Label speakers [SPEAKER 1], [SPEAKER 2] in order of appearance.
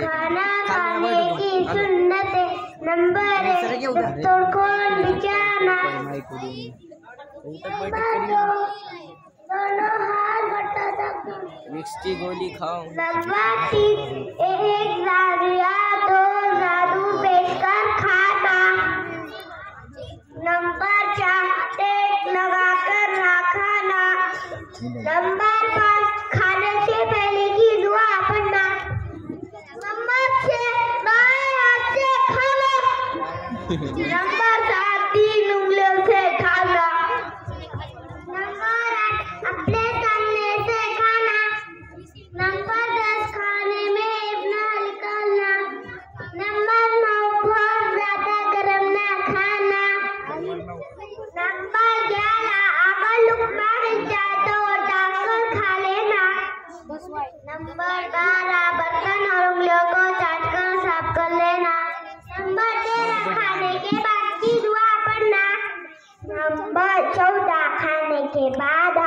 [SPEAKER 1] खाना खाने की सुन्नत नंबर को निचाना दोनों हाथ बटा
[SPEAKER 2] विक्स की गोली खाओ।
[SPEAKER 1] नंबर 3 एक राजिया दो जादू बेचकर खाना। नंबर 4 टेक लगाकर ना खाना। नंबर 5 खाने से पहले की दुआ पढ़ना। नंबर 6 दाएं हाथ से खाना। नंबर 7 3 उंगलियों से खाना। नंबर 8 अपने सामने से खाना। नंबर 10 खाने में अपना निकालना। नंबर 9 बहुत ज्यादा गरम ना खाना। नंबर 11 अगर लुकमा मिल जाए तो डालकर खा लेना। नंबर 12 बर्तन और उंगलियों को चाटकर साफ कर लेना। नंबर 13 खाने के बाद की दुआ पढ़ना। नंबर 14 खाने के बाद